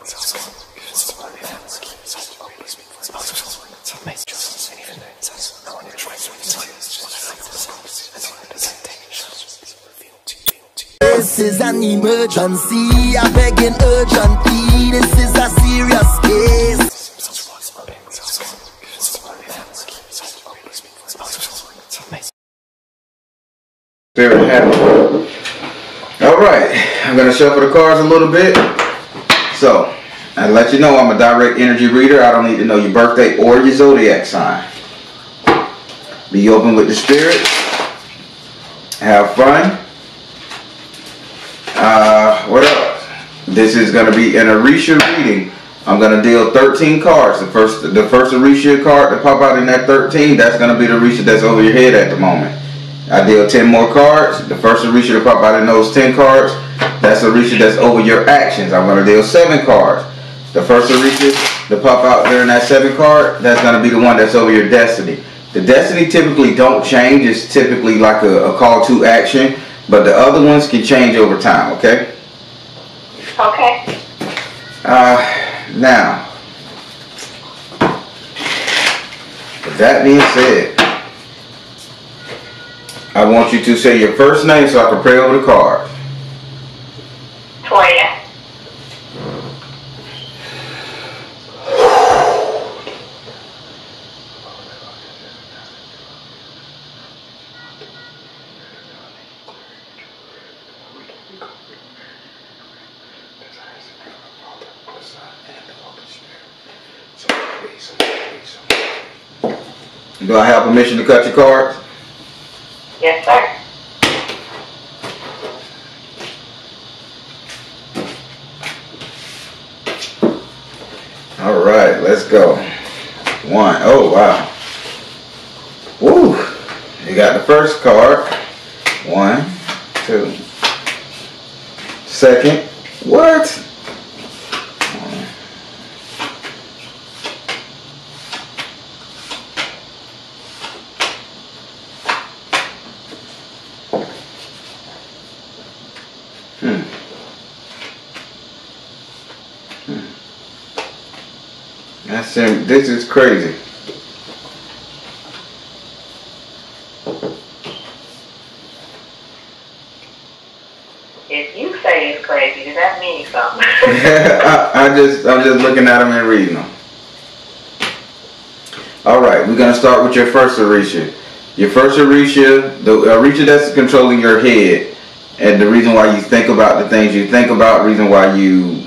This is an emergency, I beg an urgently. This is a serious case. There we have it. Alright, I'm going to shuffle the cards a little bit. So, I'll let you know I'm a direct energy reader. I don't need to know your birthday or your zodiac sign. Be open with the spirit. Have fun. What else? This is going to be an Orisha reading. I'm going to deal 13 cards. The first Orisha card to pop out in that 13, that's going to be the Orisha that's over your head at the moment. I deal 10 more cards. The first Orisha to pop out in those 10 cards, that's Orisha that's over your actions. I'm going to deal 7 cards. The first Orisha to pop out during that 7 card, that's going to be the one that's over your destiny. The destiny typically don't change. It's typically like a call to action. But the other ones can change over time, okay? Okay. Now, with that being said, I want you to say your first name so I can pray over the card. Toya. Do I have permission to cut your cards? Yes, sir. All right, let's go. 1. Oh, wow. Woo. You got the first card. 1, 2. Second. What? This is crazy. If you say it's crazy, does that mean something? I'm just looking at them and reading them. All right, we're gonna start with your first Orisha. Your first Orisha, the Orisha that's controlling your head, and the reason why you think about the things you think about, reason why you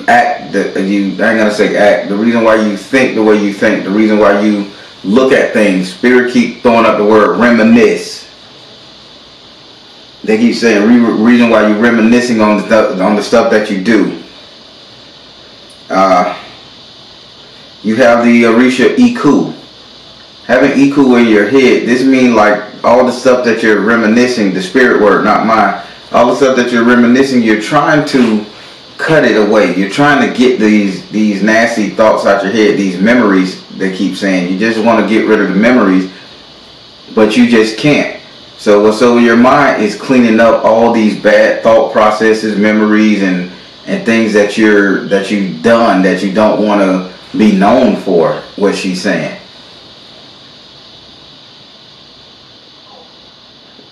act, I ain't gonna say act, the reason why you think the way you think, the reason why you look at things. Spirit keep throwing up the word reminisce. They keep saying reason why you're reminiscing on the stuff that you do. You have the Orisha Iku. Having Iku in your head, this means like all the stuff that you're reminiscing, the spirit word, not mine, all the stuff that you're reminiscing, you're trying to cut it away. You're trying to get these nasty thoughts out your head, these memories. They keep saying you just want to get rid of the memories, but you just can't. So what's over your mind is cleaning up all these bad thought processes, memories, and things that you've done that you don't want to be known for. What she's saying.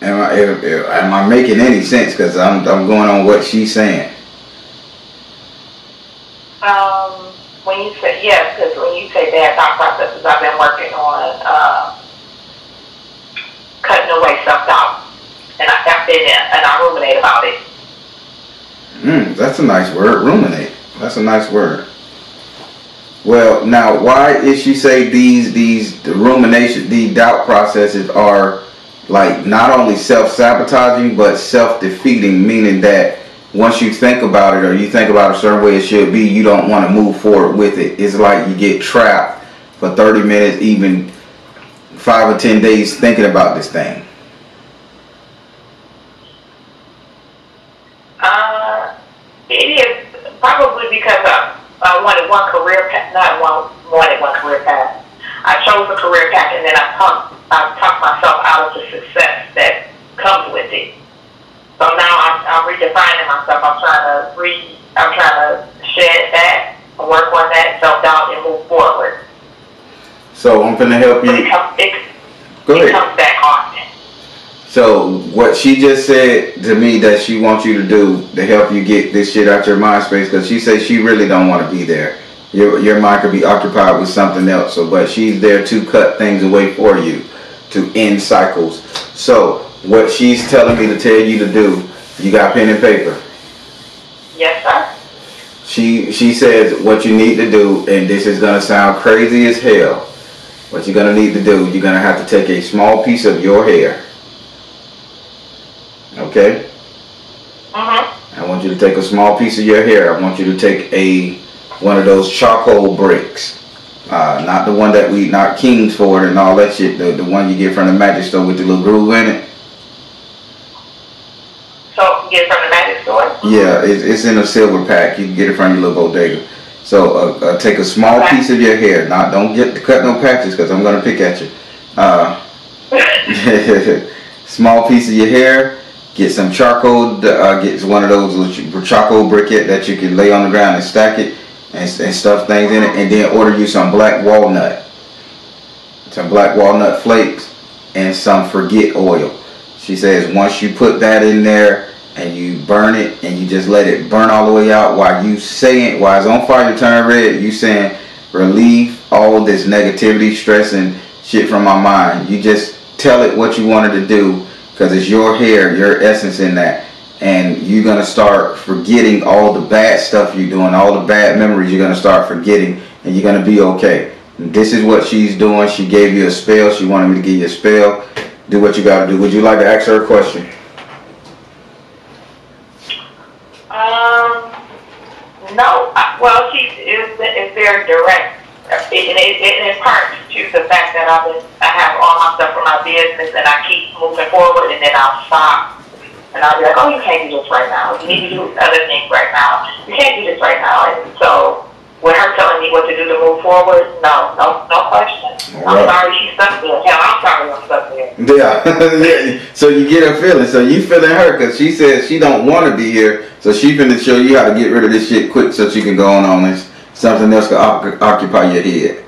Am I making any sense? Because I'm going on what she's saying. When you say, yes, because when you say bad thought processes, I've been working on cutting away self-doubt. And I've been there, and I ruminate about it. That's a nice word, ruminate. That's a nice word. Well, now, why is she say the rumination, the doubt processes are like not only self-sabotaging, but self-defeating, meaning that once you think about it or you think about a certain way it should be, you don't want to move forward with it. It's like you get trapped for 30 minutes, even 5 or 10 days thinking about this thing. It is probably because I wanted one career path, wanted one career path. I chose a career path, and then I talked myself out of the success that comes with it. So now I'm redefining myself. I'm trying to shift work on that self-doubt and move forward. So I'm gonna help you. It Go ahead. comes back on. So what she just said to me that she wants you to do to help you get this shit out your mind space, because she says she really don't want to be there. Your mind could be occupied with something else. So, but she's there to cut things away for you, to end cycles. So what she's telling me to tell you to do, you got pen and paper? Yes, sir. She says what you need to do, and this is gonna sound crazy as hell. What you're gonna need to do, you're gonna have to take a small piece of your hair. Okay? I want you to take a small piece of your hair. I want you to take one of those charcoal bricks. Not the one that not Kingsford and all that shit. The one you get from the magic store with the little groove in it. So, you get it from the magic store? Yeah, it's in a silver pack. You can get it from your little bodega. So take a small piece of your hair. Now, don't cut no patches because I'm gonna pick at you. Small piece of your hair. Get some charcoal. Get one of those charcoal briquette that you can lay on the ground and stack it and stuff things in it, and then order you some black walnut, flakes, and some forget oil. She says once you put that in there and you burn it and you just let it burn all the way out while it's on fire, turn red, you saying relieve all this negativity, stress, and shit from my mind. You just tell it what you wanted to do, because it's your hair, your essence in that, and you're gonna start forgetting all the bad stuff you're doing, all the bad memories you're gonna start forgetting, and you're gonna be okay. And this is what she's doing. She gave you a spell. She wanted me to give you a spell. Do what you gotta do. Would you like to ask her a question? No. Well, it's very direct. It imparts to the fact that I have all my stuff for my business and I keep moving forward, and then I'll stop and I'll be like, oh, you can't do this right now. You need to do other things right now. You can't do this right now. And so with her telling me what to do to move forward, no question. I'm sorry she's stuck there. Hell, I'm sorry I'm stuck there. Yeah. So you get her feeling. So you feeling her because she says she don't want to be here. So she finna show you how to get rid of this shit quick so she can go on this. Something else can occupy your head.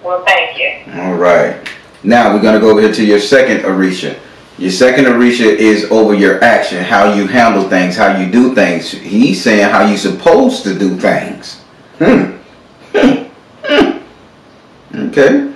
Well, thank you. All right. Now we're going to go over here to your second Orisha. Your second Orisha is over your action, how you handle things, how you do things. He's saying how you supposed to do things. Okay.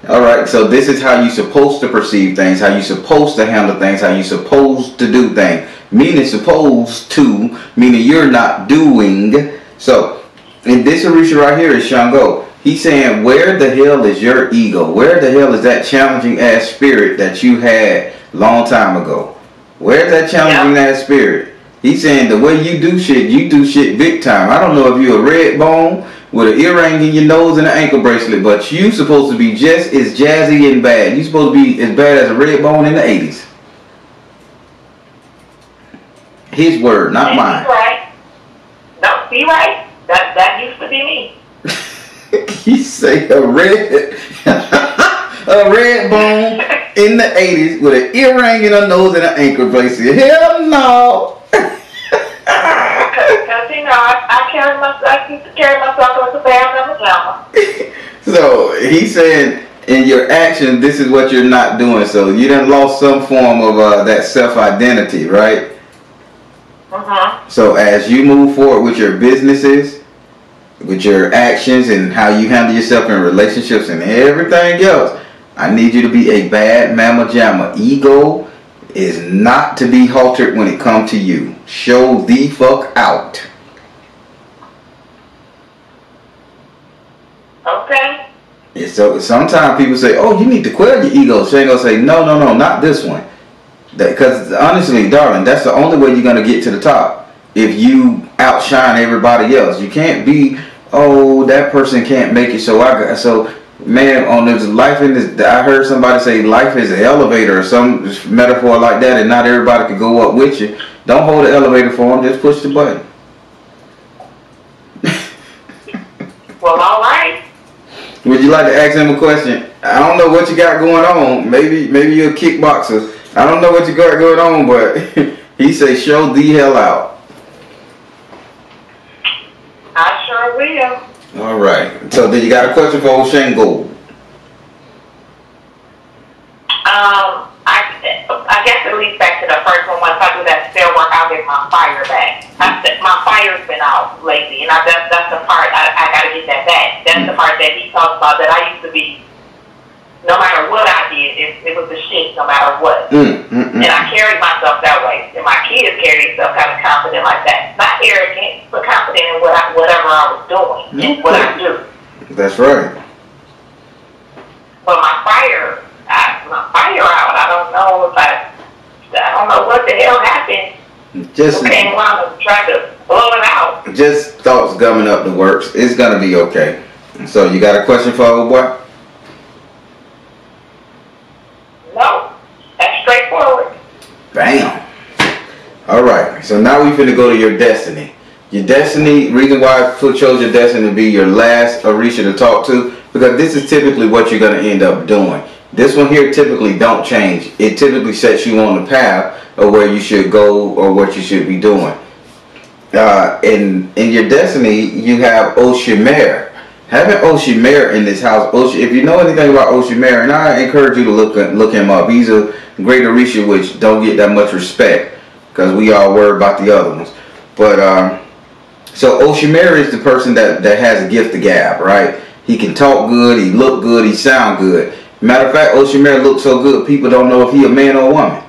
All right. So this is how you supposed to perceive things, how you supposed to handle things, how you supposed to do things. Meaning supposed to, meaning you're not doing. So in this Orisha right here is Shango. He's saying, where the hell is your ego? Where the hell is that challenging ass spirit that you had long time ago? Where's that challenging ass spirit? He's saying the way you do shit big time. I don't know if you're a red bone with an earring in your nose and an ankle bracelet, but you supposed to be just as jazzy and bad. You supposed to be as bad as a red bone in the 80s. His word, not mine. He's right. No, be right. That used to be me. He say a red bone in the 80s with an earring in her nose and an ankle bracelet. Hell no. Because I used to carry myself like a bad number. So he's saying in your action, this is what you're not doing. So you done lost some form of that self-identity, right? So as you move forward with your businesses, with your actions and how you handle yourself in relationships and everything else, I need you to be a bad mama jamma. Ego is not to be haltered when it comes to you. Show the fuck out. Okay. And so sometimes people say, oh, you need to quell your ego. She ain't gonna say, no, not this one. Because honestly, darling, that's the only way you're going to get to the top. If you outshine everybody else. You can't be, oh, that person can't make it, man, on this life in this, I heard somebody say life is an elevator or some metaphor like that, and not everybody can go up with you. Don't hold the elevator for them, just push the button. Well, all right. Would you like to ask him a question? I don't know what you got going on. Maybe you're a kickboxer. I don't know what you got going on, but he say show the hell out. I will. All right. So then you got a question for old Shane Gold. I guess it leads back to the first one. Once I do that still work, I'll get my fire back. My fire's been out lately, and that's the part I got to get that back. That's the part that he talks about, that I used to be, no matter what I did, it was the shit no matter what. And I carried myself that way. And my kids carried themselves kind of confident like that. Not arrogant, but confident in whatever I was doing and what I do. That's right. But my fire out. I don't know what the hell happened. Just came around and tried to blow it out. Just thoughts gumming up the works. It's gonna be okay. So you got a question for old boy? No, that's straightforward. Bam. All right. So now we finna go to your destiny. Your destiny. Reason why I chose your destiny to be your last Orisha to talk to, because this is typically what you're gonna end up doing. This one here typically don't change. It typically sets you on the path of where you should go or what you should be doing. In your destiny, you have Oshimer. Having Oshimer in this house, if you know anything about Oshimer, and I encourage you to look him up. He's a great Orisha which don't get that much respect because we all worry about the other ones. But so Oshimer is the person that has a gift of gab, right? He can talk good, he look good, he sound good. Matter of fact, Oshimer looks so good, people don't know if he a man or a woman.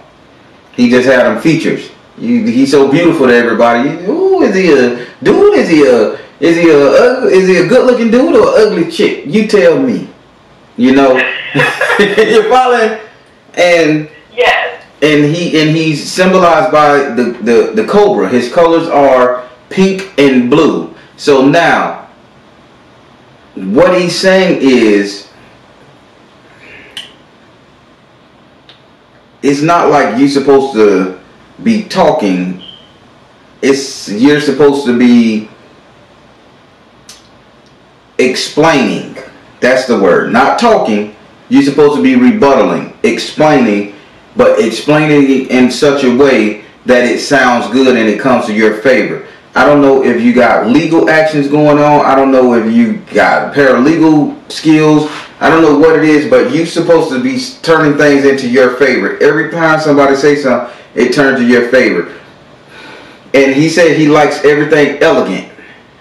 He just had them features. He's so beautiful to everybody. Ooh, is he a dude? Is he a good-looking dude or an ugly chick? You tell me. You know, you're following, and yes, and he's symbolized by the cobra. His colors are pink and blue. So now, what he's saying is, it's not like you're supposed to be talking. You're supposed to be explaining. That's the word. Not talking. You're supposed to be rebuttaling, explaining, but explaining it in such a way that it sounds good and it comes to your favor. I don't know if you got legal actions going on. I don't know if you got paralegal skills. I don't know what it is, but you're supposed to be turning things into your favor. Every time somebody says something, it turns to your favor. And he said he likes everything elegant.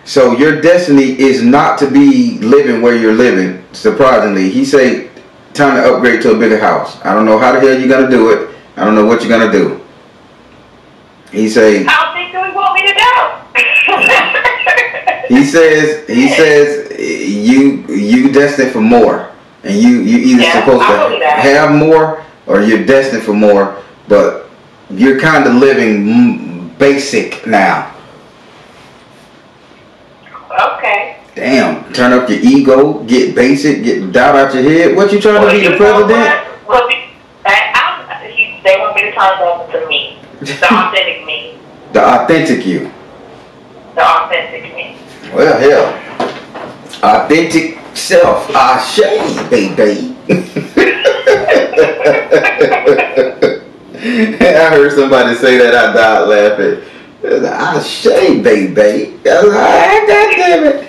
So your destiny is not to be living where you're living, surprisingly. He said, time to upgrade to a bigger house. I don't know how the hell you're going to do it. I don't know what you're going to do. He said, how big do we want me to do? he says you destined for more. And you either supposed to have more or you're destined for more, but you're kind of living basic now. Okay. Damn, turn up your ego, get basic, get doubt out your head. What you trying to be, the president? Well, they want me to turn over to me, the authentic me. The authentic you. The authentic me. Well, hell, authentic self, Ashe, baby. I heard somebody say that, I died laughing. Ashe, baby. I was like, God damn it.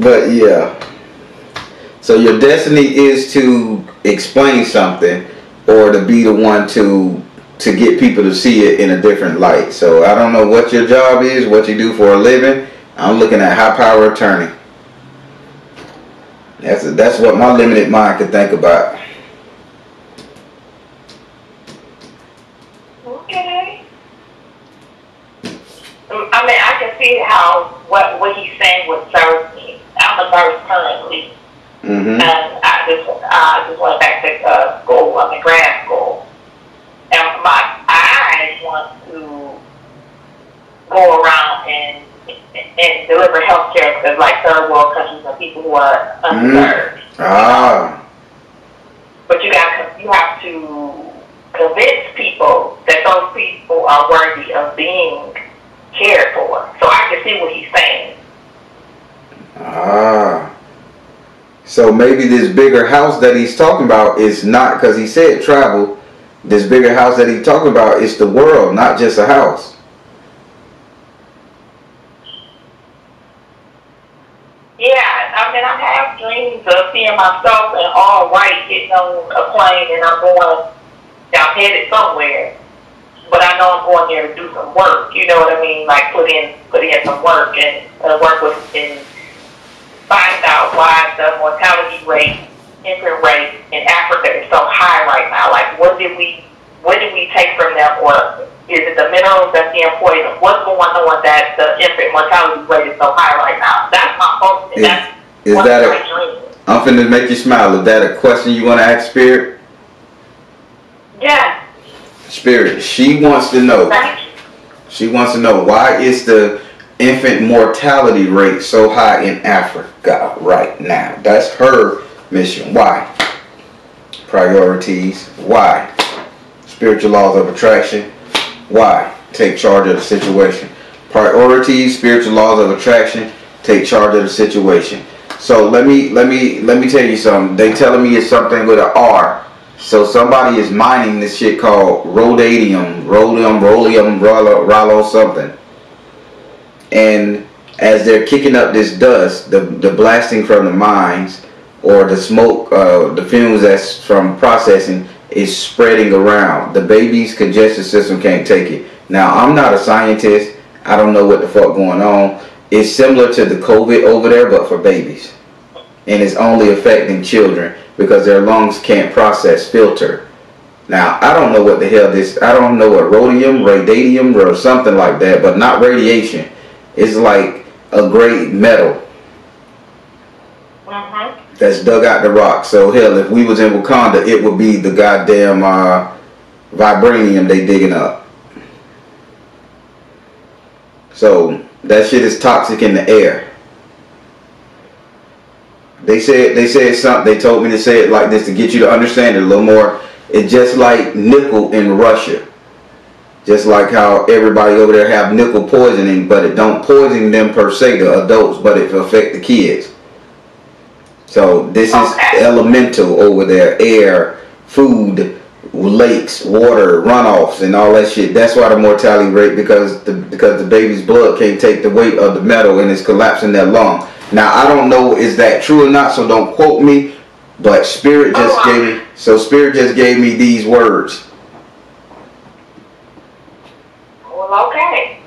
But yeah. So your destiny is to explain something or to be the one to get people to see it in a different light. So I don't know what your job is, what you do for a living. I'm looking at high power attorney. That's what my limited mind could think about. Okay. I mean, I can see how what he's saying would serve me. I'm a nurse currently, and I just went back to school. I'm in grad school, and I want to go around and deliver health care to like third world countries and people who are underserved. But you have to convince people that those people are worthy of being cared for. So I can see what he's saying. So maybe this bigger house that he's talking about is not, because he said travel. This bigger house that he's talking about is the world, not just a house. mean, I have dreams of seeing myself in all white getting on a plane and I'm headed somewhere. But I know I'm going there to do some work. You know what I mean? Like put in some work and work with and find out why the mortality rate, infant rate in Africa is so high right now. Like what did we take from them, or is it the minerals that's being poisoned? What's going on that the infant mortality rate is so high right now? That's my focus. Is that my dream. I'm finna make you smile. Is that a question you want to ask Spirit? Yeah. Spirit, she wants to know. She wants to know, why is the infant mortality rate so high in Africa right now? That's her mission. Why? Priorities. Why? Spiritual laws of attraction. Why? Take charge of the situation. Priorities, spiritual laws of attraction, take charge of the situation. So let me tell you something. They telling me it's something with an R. So somebody is mining this shit called rhodium, rallo something. And as they're kicking up this dust, the blasting from the mines, or the smoke, the fumes that's from processing, is spreading around. The baby's congestive system can't take it. Now, I'm not a scientist. I don't know what the fuck going on. It's similar to the COVID over there, but for babies. And it's only affecting children because their lungs can't process filter. Now, I don't know what the hell this, I don't know what rhodium or something like that, but not radiation. It's like a great metal that's dug out the rock. So hell, if we was in Wakanda, it would be the goddamn vibranium they digging up. So that shit is toxic in the air. They said something. They told me to say it like this to get you to understand it a little more. It's just like nickel in Russia. Just like how everybody over there have nickel poisoning, but it don't poison them per se, the adults, but it affect the kids. So this is elemental over there: air, food, lakes, water, runoffs, and all that shit. That's why the mortality rate, because the baby's blood can't take the weight of the metal and it's collapsing their lung. Now I don't know is that true or not, so don't quote me. But Spirit just gave me. So Spirit just gave me these words. Well, okay.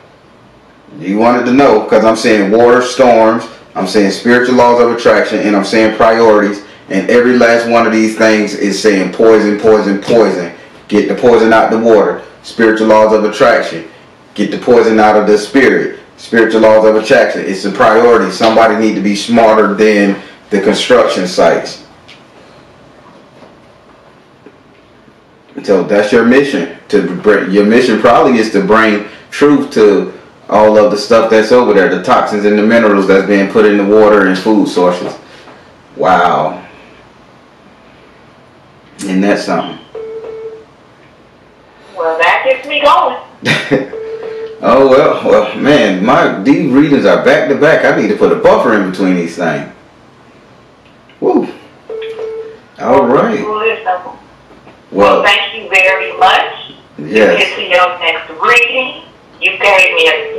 You wanted to know because I'm saying water, storms. I'm saying spiritual laws of attraction, and I'm saying priorities, and every last one of these things is saying poison, poison, poison. Get the poison out the water. Spiritual laws of attraction. Get the poison out of the spirit. Spiritual laws of attraction. It's a priority. Somebody need to be smarter than the construction sites. So that's your mission. Your mission probably is to bring truth to all of the stuff that's over there, the toxins and the minerals that's being put in the water and food sources. Wow. Isn't that something? Well, that gets me going. Oh, well, man, these readings are back to back. I need to put a buffer in between these things. Woo. All right. Well, thank you very much. Yes. You get to your next reading. You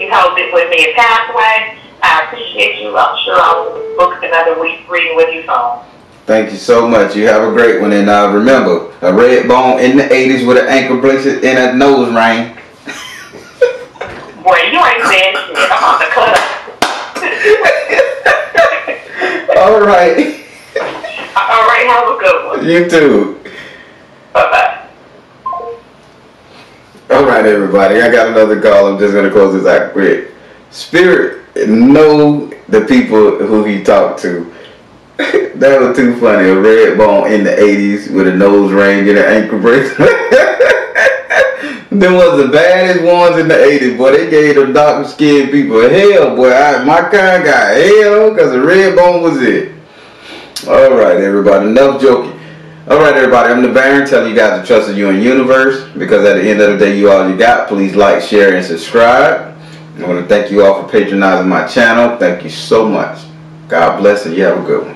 held it with me a pathway. I appreciate you. I'm sure I'll book another week reading with you soon. Thank you so much. You have a great one. And remember, a red bone in the 80s with an ankle bracelet and a nose ring. Boy, you ain't saying shit. I'm on the cut. All right. All right, have a good one. You too. Bye-bye. All right, everybody. I got another call. I'm just going to close this out quick. Spirit know the people who he talked to. That was too funny. A red bone in the 80s with a nose ring and an ankle bracelet. Them was the baddest ones in the 80s. Boy, they gave the dark skinned people hell. Boy, my kind got hell because the red bone was it. All right, everybody. Enough joking. All right, everybody. I'm the Baron telling you guys to trust in you and universe, because at the end of the day, you all you got. Please like, share, and subscribe. I want to thank you all for patronizing my channel. Thank you so much. God bless, and you have a good one.